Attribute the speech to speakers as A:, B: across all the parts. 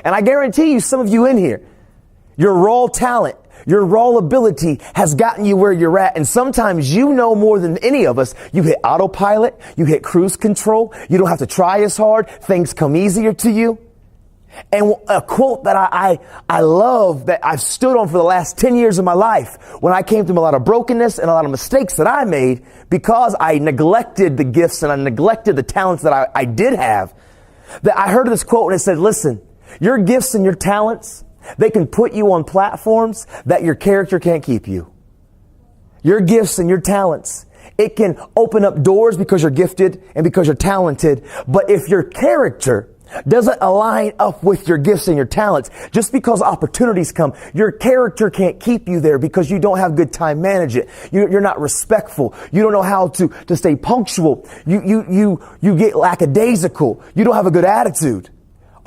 A: And I guarantee you, some of you in here, your raw talent, your raw ability has gotten you where you're at. And sometimes you know more than any of us. You hit autopilot. You hit cruise control. You don't have to try as hard. Things come easier to you. And a quote that I love that I've stood on for the last 10 years of my life, when I came through a lot of brokenness and a lot of mistakes that I made because I neglected the gifts and I neglected the talents that I did have, that I heard this quote and it said, listen, your gifts and your talents, they can put you on platforms that your character can't keep you. Your gifts and your talents, it can open up doors because you're gifted and because you're talented. But if your character doesn't align up with your gifts and your talents, just because opportunities come, your character can't keep you there because you don't have good time management. You're not respectful. You don't know how to stay punctual. You get lackadaisical. You don't have a good attitude.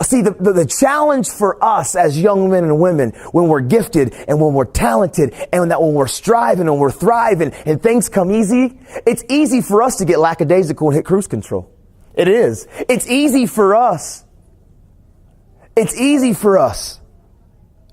A: See, the challenge for us as young men and women, when we're gifted and when we're talented and that when we're striving and we're thriving and things come easy, it's easy for us to get lackadaisical and hit cruise control. It is. It's easy for us. It's easy for us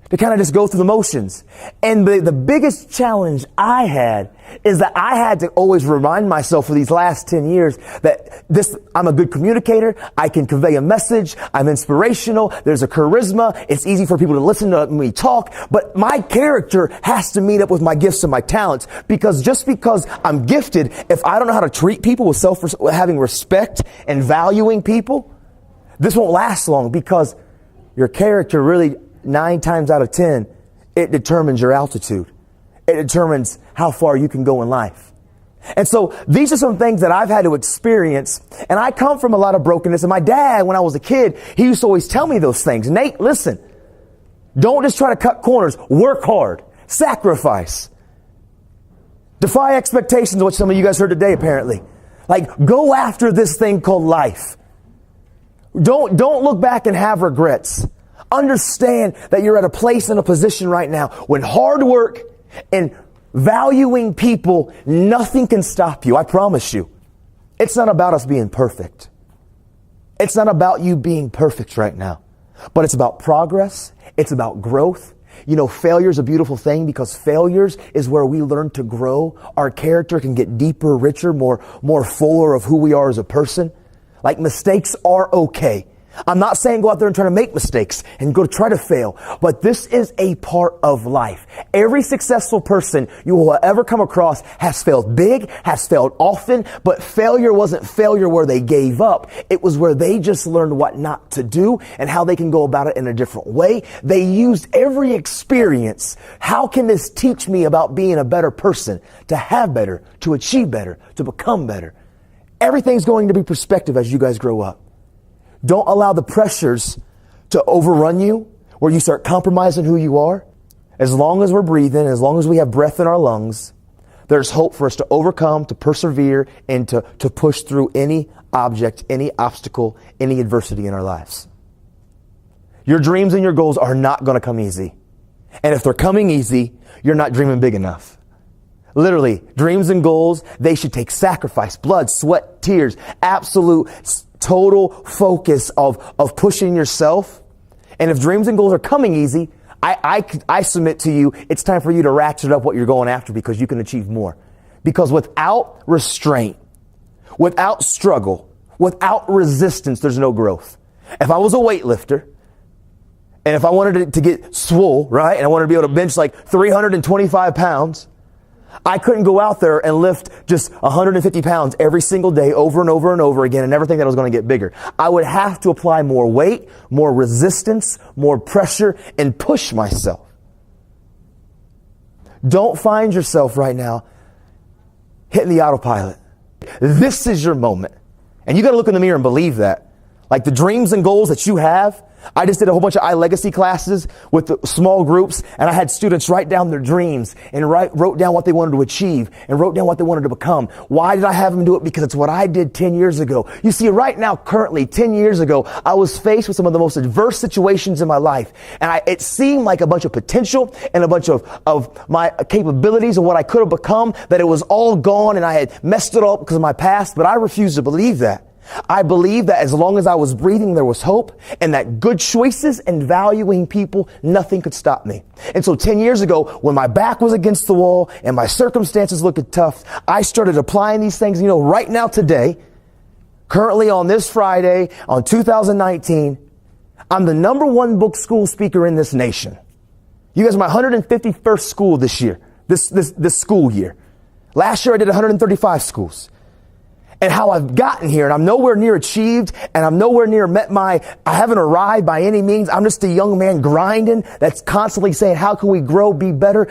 A: to kind of just go through the motions. And the biggest challenge I had is that I had to always remind myself for these last 10 years that I'm a good communicator. I can convey a message. I'm inspirational. There's a charisma. It's easy for people to listen to me talk. But my character has to meet up with my gifts and my talents, because just because I'm gifted, if I don't know how to treat people with having respect and valuing people, this won't last long, because your character really 9 times out of 10, it determines your altitude. It determines how far you can go in life. And so these are some things that I've had to experience. And I come from a lot of brokenness. And my dad, when I was a kid, he used to always tell me those things. Nate, listen, don't just try to cut corners. Work hard. Sacrifice. Defy expectations, which some of you guys heard today, apparently. Like, go after this thing called life. Don't look back and have regrets. Understand that you're at a place and a position right now when hard work and valuing people, nothing can stop you. I promise you. It's not about us being perfect. It's not about you being perfect right now, but it's about progress. It's about growth. You know, failure is a beautiful thing, because failures is where we learn to grow. Our character can get deeper, richer, more fuller of who we are as a person. Like, mistakes are okay. I'm not saying go out there and try to make mistakes and go try to fail, but this is a part of life. Every successful person you will ever come across has failed big, has failed often, but failure wasn't failure where they gave up. It was where they just learned what not to do and how they can go about it in a different way. They used every experience. How can this teach me about being a better person, to have better, to achieve better, to become better? Everything's going to be perspective as you guys grow up. Don't allow the pressures to overrun you, where you start compromising who you are. As long as we're breathing, as long as we have breath in our lungs, there's hope for us to overcome, to persevere, and to push through any object, any obstacle, any adversity in our lives. Your dreams and your goals are not going to come easy. And if they're coming easy, you're not dreaming big enough. Literally, dreams and goals, they should take sacrifice, blood, sweat, tears, absolute total focus of pushing yourself. And if dreams and goals are coming easy, I submit to you, it's time for you to ratchet up what you're going after, because you can achieve more. Because without restraint, without struggle, without resistance, there's no growth. If I was a weightlifter, and if I wanted to get swole, right, and I wanted to be able to bench like 325 pounds, I couldn't go out there and lift just 150 pounds every single day over and over and over again and never think that I was going to get bigger. I would have to apply more weight, more resistance, more pressure, and push myself. Don't find yourself right now hitting the autopilot. This is your moment. And you got to look in the mirror and believe that. Like, the dreams and goals that you have. I just did a whole bunch of iLegacy classes with the small groups, and I had students write down their dreams and wrote down what they wanted to achieve and wrote down what they wanted to become. Why did I have them do it? Because it's what I did 10 years ago. You see, right now, currently, 10 years ago, I was faced with some of the most adverse situations in my life. And it seemed like a bunch of potential and a bunch of my capabilities and what I could have become, that it was all gone and I had messed it up because of my past. But I refused to believe that. I believed that as long as I was breathing, there was hope, and that good choices and valuing people, nothing could stop me. And so 10 years ago, when my back was against the wall and my circumstances looked tough, I started applying these things. You know, right now today, currently on this Friday, on 2019, I'm the #1 book school speaker in this nation. You guys are my 151st school this year, this school year. Last year I did 135 schools. And how I've gotten here, and I'm nowhere near achieved, and I'm nowhere near I haven't arrived by any means. I'm just a young man grinding that's constantly saying, how can we grow, be better,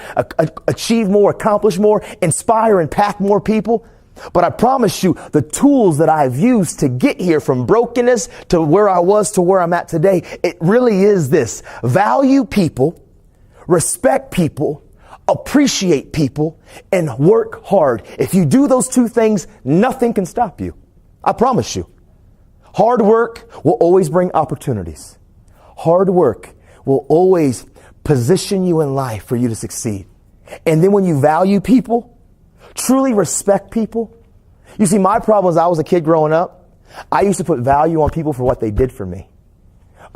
A: achieve more, accomplish more, inspire, impact more people? But I promise you, the tools that I've used to get here from brokenness to where I was to where I'm at today, it really is this: value people, respect people, appreciate people, and work hard. If you do those two things, nothing can stop you. I promise you. Hard work will always bring opportunities. Hard work will always position you in life for you to succeed. And then when you value people, truly respect people. You see, my problem is I was a kid growing up. I used to put value on people for what they did for me.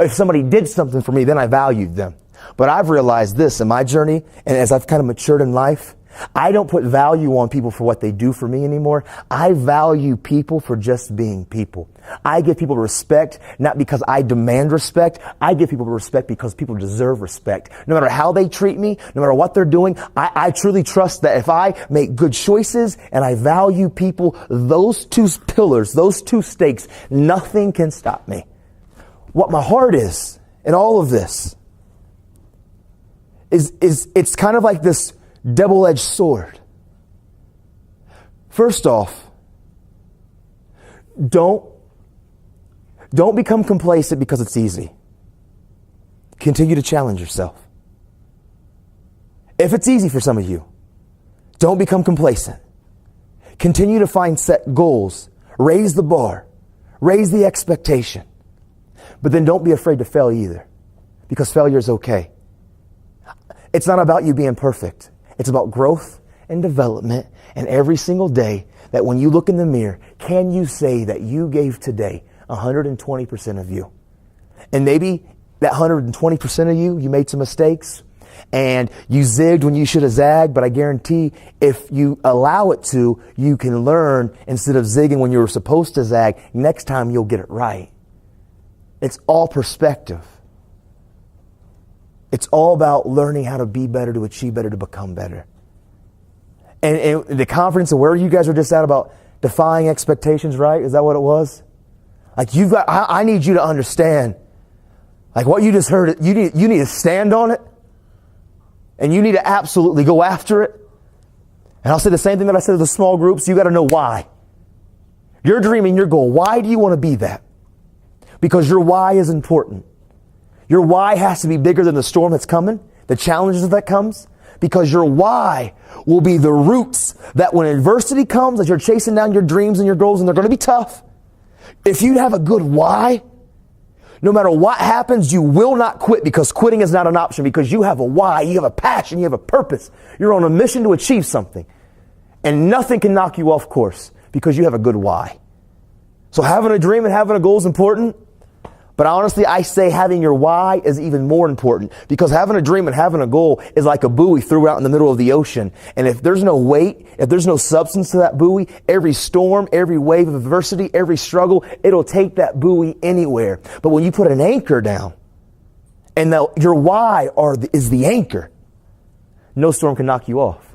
A: If somebody did something for me, then I valued them. But I've realized this in my journey, and as I've kind of matured in life, I don't put value on people for what they do for me anymore. I value people for just being people. I give people respect, not because I demand respect. I give people respect because people deserve respect. No matter how they treat me, no matter what they're doing, I truly trust that if I make good choices and I value people, those two pillars, those two stakes, nothing can stop me. What my heart is in all of this is it's kind of like this double-edged sword. First off, don't become complacent because it's easy. Continue to challenge yourself. If it's easy for some of you, don't become complacent. Continue to find set goals. Raise the bar. Raise the expectation. But then don't be afraid to fail either, because failure is okay. It's not about you being perfect. It's about growth and development. And every single day that when you look in the mirror, can you say that you gave today 120% of you? And maybe that 120% of you made some mistakes and you zigged when you should have zagged. But I guarantee if you allow it to, you can learn instead of zigging when you were supposed to zag. Next time you'll get it right. It's all perspective. It's all about learning how to be better, to achieve better, to become better. And the conference and where you guys were just at about defying expectations, right? Is that what it was? Like I need you to understand, like what you just heard, you need to stand on it. And you need to absolutely go after it. And I'll say the same thing that I said to the small groups. You got to know why. Your dream and your goal. Why do you want to be that? Because your why is important. Your why has to be bigger than the storm that's coming, the challenges that comes, because your why will be the roots that when adversity comes, as you're chasing down your dreams and your goals, and they're going to be tough, if you have a good why, no matter what happens, you will not quit, because quitting is not an option, because you have a why, you have a passion, you have a purpose. You're on a mission to achieve something. And nothing can knock you off course because you have a good why. So having a dream and having a goal is important. But honestly, I say having your why is even more important, because having a dream and having a goal is like a buoy thrown out in the middle of the ocean. And if there's no weight, if there's no substance to that buoy, every storm, every wave of adversity, every struggle, it'll take that buoy anywhere. But when you put an anchor down and your why is the anchor, no storm can knock you off.